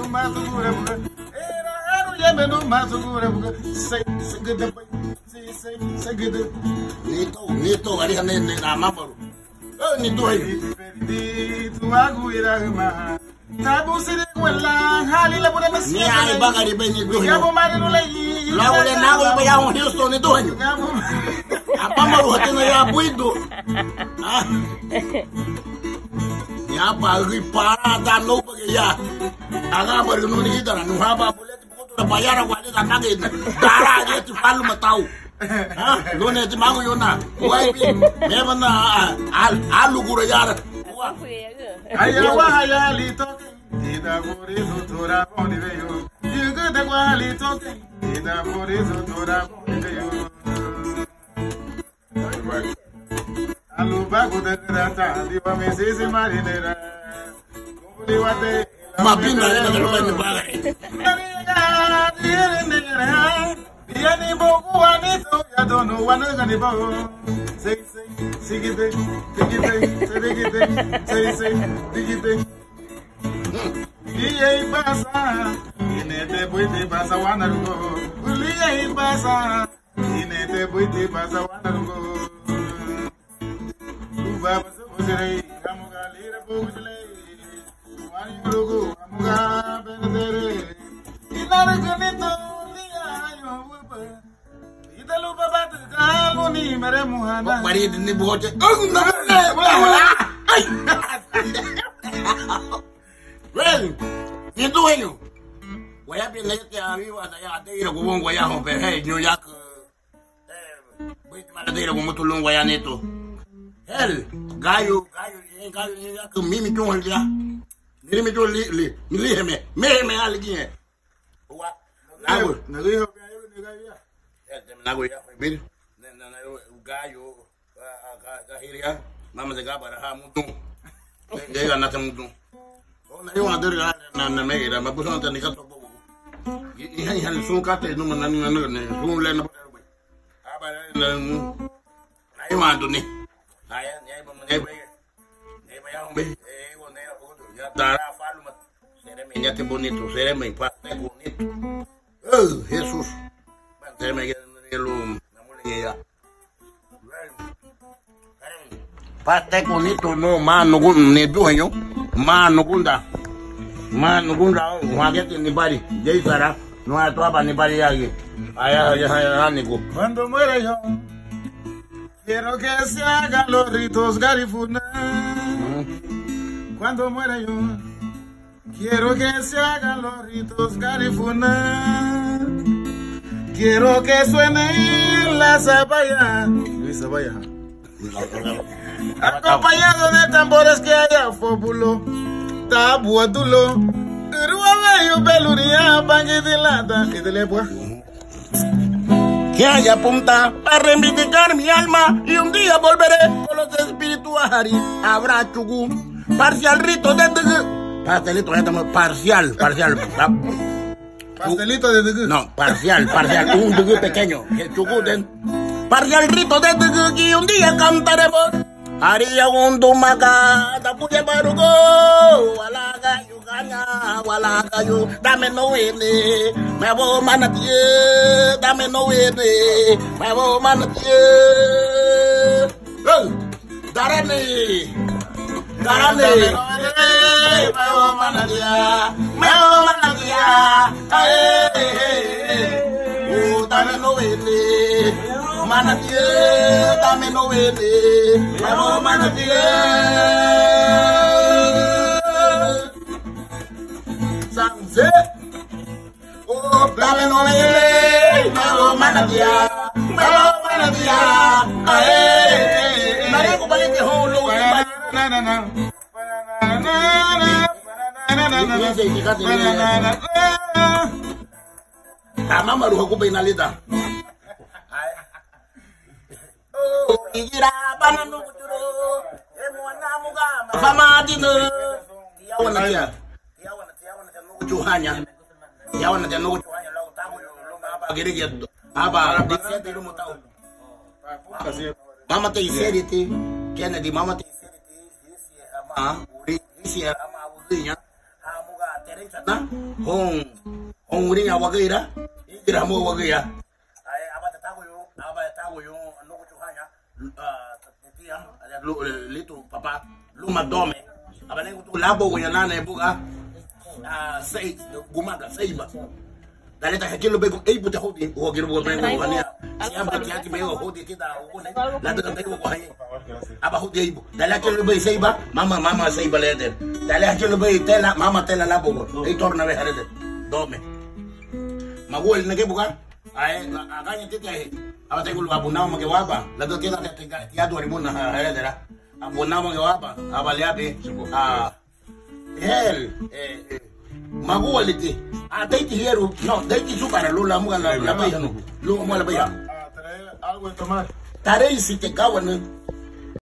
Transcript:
masugura buka. Era haru yeme no masugura buka. Say good boy. Say good. Nito ari hane nama baru. Nito ayo. Di tu aku irahma. Tabu sire wala hali la pura mas. Ni ay bagari ba ni do. Kamu mari no lagi. La wala na ko ba yaw Houston nito ayo. Apa maru hati na ya puido. Ya pagi para dan no pagi ya. Aga baru no ni kita no haba boleh tu bayar wala da nage. Dara dia tu palu matau. Lo ne ti mangu yona. Wai bi me bana alu gura yara. Aya wa aya li toke. Ida por eso tora poni veyo. Yugo de wa li toke. Ida por eso tora poni veyo. Alu bagu de rata, di wa me sisi marinera. Kumbuli wate. Mapinda ina de lo ni baga. Yani boku wanito ya dono wanaga ni bo. Say sigite digite digite. Liye ibasa inete buite basa wanarugo. Liye ibasa inete buite basa wanarugo. Uba baso bosere kamuga lira bogule. Wani rugo kamuga benedere. Inarganito Italu baba kamu ni mere muhana. Bari ni boje. Well, itu ayo. Waya bin lagi ami wa ya ada ira gubon waya ho be hey New York. Bait mala de ira gubon tulung waya neto. Hel, gayo ya ke mimi to ya. Ni mi to li me algi. Wa. Nago yo. Nago ya bir na gayo gahiria mama de gabara ha mudu de na tamudu ona yo ader na megira ma puso na ni kato bogo ihan sun kate no na ni ne sun le na aba na ai ma do ni aya ni ai ba mo ne ba ya hombe wona ya dara falu ma sere me ya te bonito sere me pa te bonito Jesus sere me lo namulia pate bonito no mano ne dueño mano gunda wagete ni bari jei sara no atoaba ni bari yake aya nico Cuando muera yo quiero que se hagan los ritos garifuna. Cuando muera yo quiero que se hagan los ritos garifuna. Quiero que suene la zapaya, Luis Zapaya, acompañado de tambores que haya fóbulo, tabuatulo, ruaveyo, peluría, panguitilata, y te le pues. Que haya punta para reivindicar mi alma y un día volveré con los espirituales. Habrá chugú, parcial rito de pastelito, parcial. Pastelito de dugu. No, parcial, un dugu pequeño, el chugú de parcial rito de dugu y un día cantaremos. Haría un dumaca, tapuye barugo, walaga yuganya, walaga yu, dame no wene, me voy manatie, dame no wene, me voy manatie. Darane, me voy manatia, dame no wene. Manatie, dame no vete, vamos manatie. Sanse, oh dame no vete, vamos manatie. Nare ko balik ke holo, Tama maruha ko pinalita. Igira bananu kuturo emwana mugamba famadino yawana no kuhanya no kuhanya lo tamu lo ngaba gerege aba disete lo mutau mama te iseriti Kennedy mama te iseriti isi ama urinya amuga na hon urinya wagaira ira mo wagaira ai abata tago yo no ko hanya titia ada litu papa luma dome abane ko labo ko yana na buga sei gumaga seiba daleta hakilo be ko ei buta hodi o giro bo men ko ania siamba tiati be o hodi kita o ne la de ko haye aba hodi ei daleta lo be seiba mama seiba lede daleta lo be tela mama tela labo ko ei torna be harede dome magol na ke buka ai aganya tete aba te ko abuna mo ke waba la do tela te ya do rimona harede ra abuna mo ke waba aba liabe hel magualite daiti hieru no daiti sukara lo la muga la baya no lo mo la baya traer algo de tomar tare si te kawan